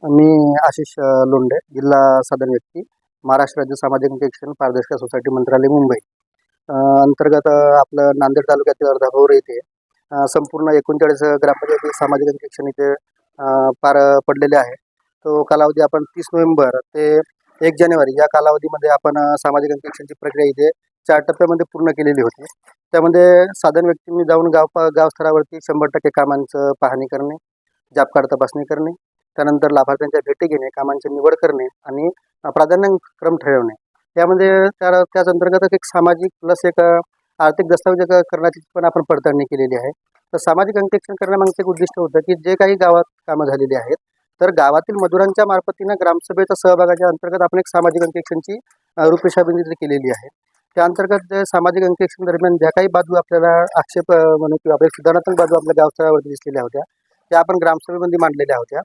मी आशिष लोंढे, जिल्हा साधन व्यक्ती, महाराष्ट्र राज्य सामाजिक अंकेक्षण पारदर्शक सोसायटी मंत्रालय मुंबई अंतर्गत आपलं नांदेड तालुक्यातील अर्धापूर येथे संपूर्ण 39 ग्रामपंचायती सामाजिक अंकेक्षण इथे पार पडलेले आहे. तो कालावधी आपण 30 नोव्हेंबर ते 1 जानेवारी या कालावधीमध्ये आपण सामाजिक अंकेक्षणची प्रक्रिया इथे 4 टप्प्यामध्ये पूर्ण केलेली होती. त्यामध्ये साधन व्यक्तींनी जाऊन गाव स्तरावरती 100% कामांचं पाहणी करणे, जॉब कार्ड तपासणी करणे, त्यानंतर लाभार्थ्यांच्या भेटी घेणे, कामांची निवड करणे आणि प्राधान्यक्रम ठरवणे. त्यामध्ये त्याच अंतर्गत एक सामाजिक प्लस एक आर्थिक दस्तावेज करण्याची पण आपण पडताळणी केलेली आहे. तर सामाजिक अंकेक्षण करण्यामागचं एक उद्दिष्ट होतं की जे काही गावात कामं झालेली आहेत, तर गावातील मजुरांच्या मार्फतीनं ग्रामसभेच्या सहभागाच्या अंतर्गत आपण एक सामाजिक अंकेक्षणची रूपरेषाबंदी केलेली आहे. त्या अंतर्गत जे सामाजिक अंकेक्षण दरम्यान ज्या काही बाजू आपल्याला आक्षेप म्हणून किंवा आपल्या सुधारणात्मक बाजू आपल्या गावस्तरावरती दिसलेल्या होत्या, त्या आपण ग्रामसभेमध्ये मांडलेल्या होत्या.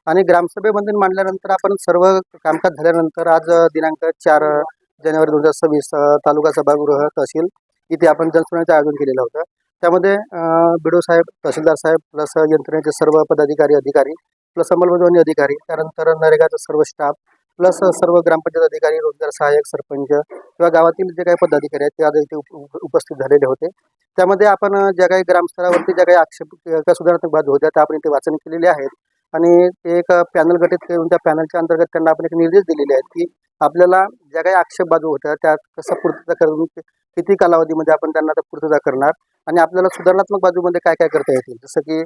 आणि ग्रामसभेमध्ये मांडल्यानंतर आपण सर्व कामकाज झाल्यानंतर आज दिनांक 4 जानेवारी 2026 तालुका सभागृह तहसील इथे आपण जनसुनावणीचं आयोजन केलेलं होतं. त्यामध्ये BDO साहेब, तहसीलदार साहेब प्लस यंत्रणेचे सर्व पदाधिकारी, अधिकारी प्लस अंमलबजावणी अधिकारी, त्यानंतर नरेगाचा सर्व स्टाफ प्लस सर्व ग्रामपंचायत अधिकारी, रोजगार सहाय्यक, सरपंच किंवा गावातील जे काही पदाधिकारी आहेत ते आज इथे उपस्थित झालेले होते. त्यामध्ये आपण ज्या काही ग्रामस्तरावरती ज्या काही आक्षेप किंवा सुधारात्मक बाजू होत्या त्या आपण इथे वाचन केलेले आहेत. आणि ते एक पॅनल गठीत करून त्या पॅनलच्या अंतर्गत त्यांना आपण एक निर्देश दिलेले आहेत की आपल्याला ज्या काही आक्षेप बाजू होत्या त्या कसं पूर्तता करून किती कालावधीमध्ये आपण त्यांना पूर्तता करणार आणि आपल्याला सुधारणात्मक बाजूमध्ये काय काय करता येतील, जसं की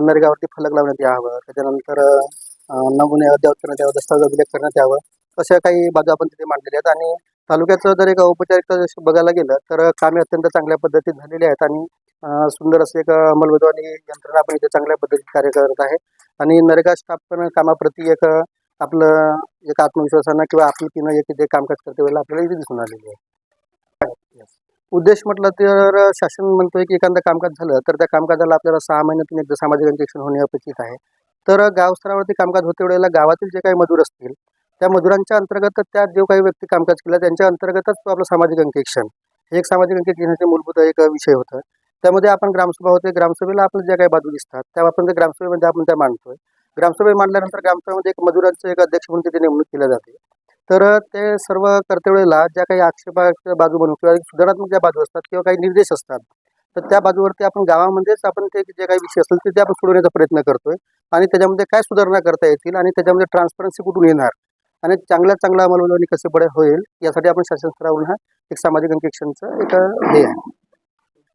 नरेगावरती फलक लावण्यात यावं, त्याच्यानंतर नमुने अद्ययावत करण्यात यावं, दस्तावेज अभिलेख करण्यात यावं, अशा काही बाजू आपण तिथे मांडलेल्या आहेत. आणि तालुक्याचं जर एक औपचारिकता बघायला गेलं तर कामे अत्यंत चांगल्या पद्धतीत झालेली आहेत आणि सुंदर असे एक अंमलबजावणी यंत्रणा आपण इथे चांगल्या पद्धतीत कार्य करत आहे. आणि नरेगा स्टाफ पण कामाप्रती एक आपलं एक आत्मविश्वासानं किंवा आपुलकीनं एक इथे कामकाज करते वेळेला आपल्याला इथे दिसून आलेली आहे. उद्देश म्हटलं तर शासन म्हणतोय की एखादं कामकाज झालं तर त्या कामकाजाला आपल्याला 6 महिन्यातून एकदा सामाजिक अंकेक्षण होणे अपेक्षित आहे. तर गाव स्तरावरती कामकाज होते वेळेला गावातील जे काही मजूर असतील त्या मजुरांच्या अंतर्गत त्या जो काही व्यक्ती कामकाज केला त्यांच्या अंतर्गतच तो आपलं सामाजिक अंकेक्षण हे एक सामाजिक अंकेक्षणाचे मूलभूत एक विषय होतं. त्यामध्ये आपण ग्रामसभा होते, ग्रामसभेला आपल्या ज्या काही बाजू दिसतात त्या आपण त्या ग्रामसभेमध्ये आपण त्या मांडतोय. ग्रामसभा मांडल्यानंतर ग्रामसभेमध्ये एक मजुरांचं एक अध्यक्ष म्हणून तिथे नेमणूक केल्या जाते. तर ते सर्व करते वेळेला ज्या काही आक्षेपाच्या बाजू म्हणून किंवा सुधारात्मक ज्या बाजू असतात किंवा काही निर्देश असतात तर त्या बाजूवरती आपण गावामध्येच आपण ते जे काही विषय असतील ते आपण सोडवण्याचा प्रयत्न करतोय आणि त्याच्यामध्ये काय सुधारणा करता येतील आणि त्याच्यामध्ये ट्रान्सपरन्सी कुठून येणार आणि चांगल्या अंमलबजावणी कसे बळे होईल यासाठी आपण शासन स्तरावरून हा एक सामाजिक अंकेक्षणचं एक हे आहे.